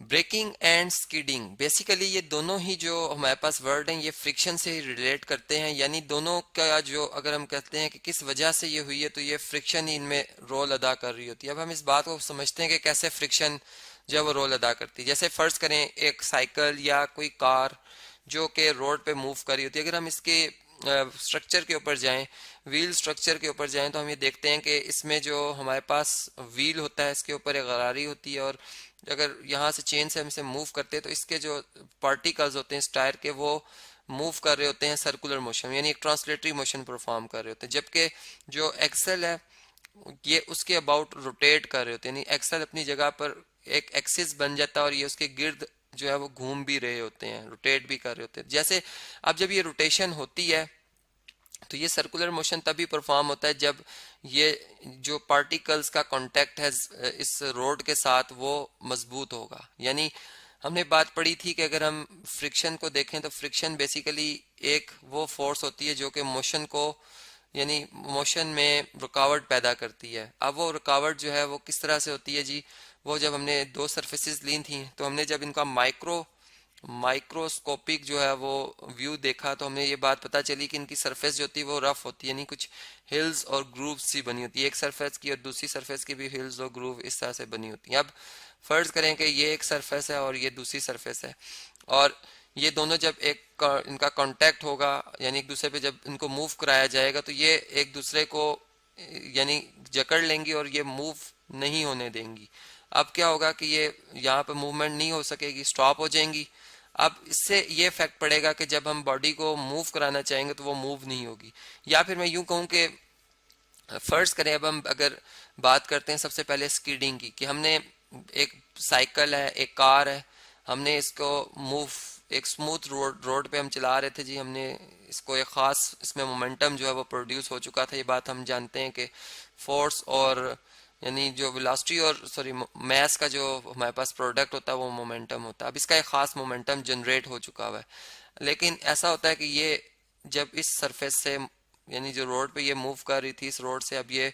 Breaking and skidding, basically ये दोनों ही जो हमारे पास वर्ड हैं ये फ्रिक्शन से ही रिलेट करते हैं। यानी दोनों का जो अगर हम कहते हैं कि किस वजह से ये हुई है तो ये फ्रिक्शन ही इनमें रोल अदा कर रही होती है। अब हम इस बात को समझते हैं कि कैसे फ्रिक्शन जो है वो रोल अदा करती है। जैसे फर्ज करें एक साइकिल या कोई कार जो कि रोड पे मूव कर रही होती है, अगर हम इसके स्ट्रक्चर के ऊपर जाएं, व्हील स्ट्रक्चर के ऊपर जाएं, तो हम ये देखते हैं कि इसमें जो हमारे पास व्हील होता है इसके ऊपर एक गरारी होती है, और अगर यहाँ से चेन से हम इसे मूव करते हैं तो इसके जो पार्टिकल्स होते हैं इस टायर के वो मूव कर रहे होते हैं सर्कुलर मोशन, यानी एक ट्रांसलेटरी मोशन परफॉर्म कर रहे होते हैं। जबकि जो एक्सल है ये उसके अबाउट रोटेट कर रहे होते हैं, यानी एक्सल अपनी जगह पर एक एक्सिस बन जाता है और ये उसके गिर्द जो है वो घूम भी रहे होते हैं, रोटेट भी कर रहे होते हैं। जैसे अब जब ये रोटेशन होती है तो ये सर्कुलर मोशन तभी परफॉर्म होता है जब ये जो पार्टिकल्स का कांटेक्ट है इस रोड के साथ वो मजबूत होगा। यानी हमने बात पढ़ी थी कि अगर हम फ्रिक्शन को देखें तो फ्रिक्शन बेसिकली एक वो फोर्स होती है जो कि मोशन को, यानी मोशन में रुकावट पैदा करती है। अब वो रुकावट जो है वो किस तरह से होती है जी, वो जब हमने दो सरफेसेस ली थी तो हमने जब इनका माइक्रोस्कोपिक जो है वो व्यू देखा तो हमें ये बात पता चली कि इनकी सरफेस जो होती है वो रफ होती है, यानी कुछ हिल्स और ग्रूव्स सी बनी होती है। एक सरफेस की और दूसरी सरफेस की भी हिल्स और ग्रूव इस तरह से बनी होती है। अब फर्ज करें कि ये एक सरफेस है और ये दूसरी सरफेस है, और ये दोनों जब इनका कांटेक्ट होगा, यानी एक दूसरे पे जब इनको मूव कराया जाएगा तो ये एक दूसरे को यानी जकड़ लेंगी और ये मूव नहीं होने देंगी। अब क्या होगा कि ये यहाँ पे मूवमेंट नहीं हो सकेगी, स्टॉप हो जाएंगी। अब इससे ये इफेक्ट पड़ेगा कि जब हम बॉडी को मूव कराना चाहेंगे तो वो मूव नहीं होगी। या फिर मैं यूं कहूँ कि फर्ज करें, अब हम अगर बात करते हैं सबसे पहले स्कीडिंग की, कि हमने एक साइकिल है, एक कार है, हमने इसको मूव एक स्मूथ रोड पे हम चला रहे थे जी, हमने इसको एक ख़ास इसमें मोमेंटम जो है वो प्रोड्यूस हो चुका था। ये बात हम जानते हैं कि फोर्स और यानी जो वेलोसिटी और सॉरी मैस का जो हमारे पास प्रोडक्ट होता है वो मोमेंटम होता है। अब इसका एक ख़ास मोमेंटम जनरेट हो चुका हुआ है, लेकिन ऐसा होता है कि ये जब इस सरफेस से यानी जो रोड पे ये मूव कर रही थी इस रोड से, अब ये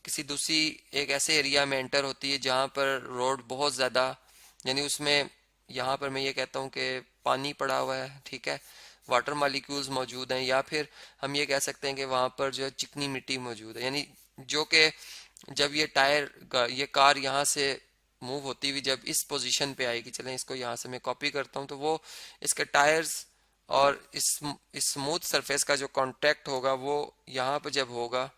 किसी दूसरी एक ऐसे एरिया में एंटर होती है जहाँ पर रोड बहुत ज़्यादा, यानी उसमें यहाँ पर मैं ये कहता हूँ कि पानी पड़ा हुआ है, ठीक है, वाटर मॉलिक्यूल्स मौजूद हैं, या फिर हम ये कह सकते हैं कि वहाँ पर जो है चिकनी मिट्टी मौजूद है। यानी जो कि जब ये ये कार यहाँ से मूव होती हुई जब इस पोजीशन पे आएगी, चलें इसको यहाँ से मैं कॉपी करता हूँ, तो वो इसके टायर्स और इस स्मूथ सरफेस का जो कांटेक्ट होगा वो यहाँ पे जब होगा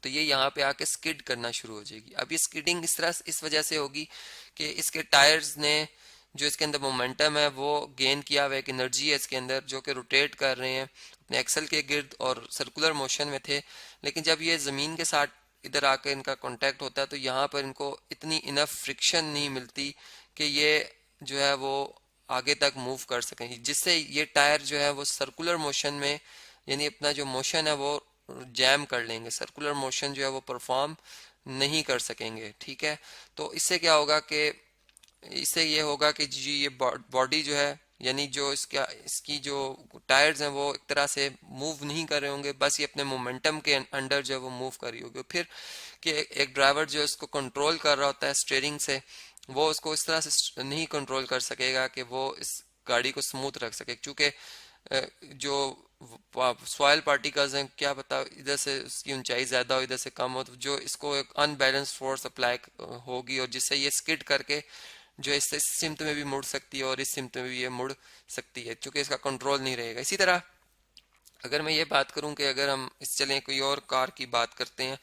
तो ये यहाँ पे आके स्किड करना शुरू हो जाएगी। अब ये स्किडिंग इस तरह इस वजह से होगी कि इसके टायर्स ने जो इसके अंदर मोमेंटम है वो गेन किया हुआ, एक एनर्जी है इसके अंदर जो कि रोटेट कर रहे हैं अपने एक्सल के गिर्द और सर्कुलर मोशन में थे। लेकिन जब ये ज़मीन के साथ इधर आकर इनका कांटेक्ट होता है तो यहाँ पर इनको इतनी इनफ फ्रिक्शन नहीं मिलती कि ये जो है वो आगे तक मूव कर सकें, जिससे ये टायर जो है वो सर्कुलर मोशन में यानी अपना जो मोशन है वो जैम कर लेंगे, सर्कुलर मोशन जो है वो परफॉर्म नहीं कर सकेंगे। ठीक है, तो इससे क्या होगा कि इससे ये होगा कि जी ये बॉडी जो है यानी जो इसकी जो टायर्स हैं वो एक तरह से मूव नहीं कर रहे होंगे, बस ये अपने मोमेंटम के अंडर जो है वो मूव कर रही होगी। फिर कि एक ड्राइवर जो इसको कंट्रोल कर रहा होता है स्टीयरिंग से, वो उसको इस तरह से नहीं कंट्रोल कर सकेगा कि वो इस गाड़ी को स्मूथ रख सके, क्योंकि जो सॉइल पार्टिकल्स हैं क्या पता इधर से उसकी ऊंचाई ज़्यादा हो इधर से कम हो, तो जो इसको एक अनबैलेंस्ड फोर्स अप्लाई होगी और जिससे ये स्किड करके जो इस सिमत में भी मुड़ सकती है और इस सिमत में भी ये मुड़ सकती है, क्योंकि इसका कंट्रोल नहीं रहेगा। इसी तरह अगर मैं ये बात करूं कि अगर हम इस चलें कोई और कार की बात करते हैं,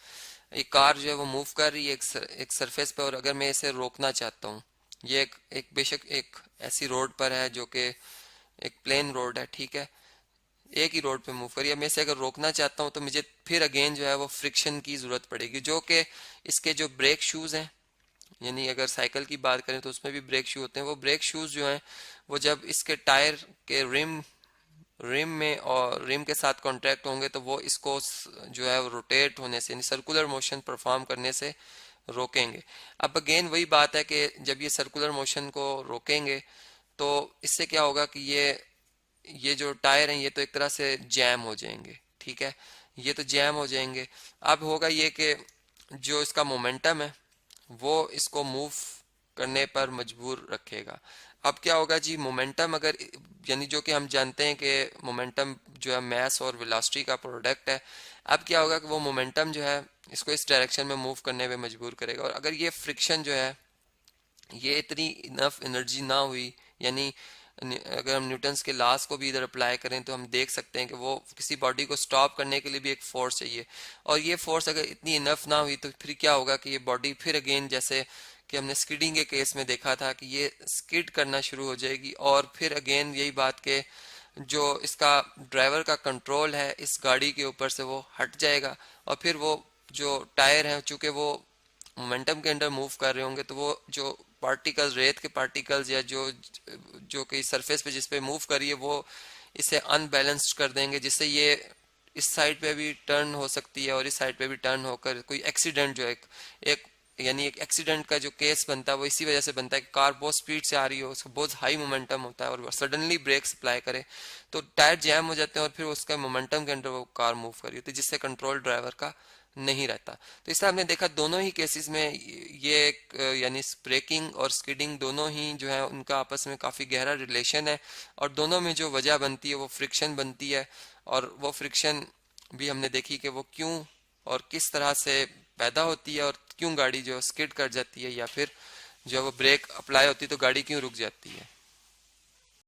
एक कार जो है वो मूव कर रही है एक सरफेस पे, और अगर मैं इसे रोकना चाहता हूँ, ये एक बेशक एक ऐसी रोड पर है जो कि एक प्लेन रोड है, ठीक है, एक ही रोड पे मूव करिए। मैं इसे अगर रोकना चाहता हूँ तो मुझे फिर अगेन जो है वो फ्रिक्शन की ज़रूरत पड़ेगी, जो कि इसके जो ब्रेक शूज़ हैं, यानी अगर साइकिल की बात करें तो उसमें भी ब्रेक शू होते हैं, वो ब्रेक शूज़ जो हैं वो जब इसके टायर के रिम रिम में और रिम के साथ कॉन्ट्रैक्ट होंगे तो वो इसको जो है रोटेट होने से यानी सर्कुलर मोशन परफॉर्म करने से रोकेंगे। अब अगेन वही बात है कि जब ये सर्कुलर मोशन को रोकेंगे तो इससे क्या होगा कि ये जो टायर हैं ये तो एक तरह से जैम हो जाएंगे, ठीक है, ये तो जैम हो जाएंगे। अब होगा ये कि जो इसका मोमेंटम है वो इसको मूव करने पर मजबूर रखेगा। अब क्या होगा जी, मोमेंटम अगर, यानी जो कि हम जानते हैं कि मोमेंटम जो है मास और वेलोसिटी का प्रोडक्ट है। अब क्या होगा कि वो मोमेंटम जो है इसको इस डायरेक्शन में मूव करने पे मजबूर करेगा, और अगर ये फ्रिक्शन जो है ये इतनी इनफ एनर्जी ना हुई, यानी अगर हम न्यूटन्स के लॉस को भी इधर अप्लाई करें तो हम देख सकते हैं कि वो किसी बॉडी को स्टॉप करने के लिए भी एक फोर्स चाहिए, और ये फोर्स अगर इतनी इनफ ना हुई तो फिर क्या होगा कि ये बॉडी फिर अगेन, जैसे कि हमने स्किडिंग के केस में देखा था, कि ये स्किड करना शुरू हो जाएगी, और फिर अगेन यही बात के जो इसका ड्राइवर का कंट्रोल है इस गाड़ी के ऊपर से वो हट जाएगा, और फिर वो जो टायर हैं चूंकि वो मोमेंटम के अंडर मूव कर रहे होंगे, तो वो जो पार्टिकल्स, रेत के पार्टिकल्स या जो जो कि सरफेस पे जिस पे मूव करिए वो इसे अनबैलेंस्ड कर देंगे, जिससे ये इस साइड पे भी टर्न हो सकती है और इस साइड पे भी टर्न होकर कोई एक्सीडेंट जो एक यानी एक एक्सीडेंट का जो केस बनता है वो इसी वजह से बनता है कि कार बहुत स्पीड से आ रही हो, उसका बहुत हाई मोमेंटम होता है और सडनली ब्रेक्स अप्लाई करे तो टायर जैम हो जाते हैं और फिर उसका मोमेंटम के अंदर वो कार मूव कर रही होती है, जिससे कंट्रोल ड्राइवर का नहीं रहता। तो इसलिए हमने देखा दोनों ही केसेस में ये एक यानी ब्रेकिंग और स्किडिंग दोनों ही जो है उनका आपस में काफ़ी गहरा रिलेशन है, और दोनों में जो वजह बनती है वो फ्रिक्शन बनती है, और वो फ्रिक्शन भी हमने देखी कि वो क्यों और किस तरह से पैदा होती है, और क्यों गाड़ी जो स्किड कर जाती है, या फिर जो वो ब्रेक अप्लाई होती है तो गाड़ी क्यों रुक जाती है।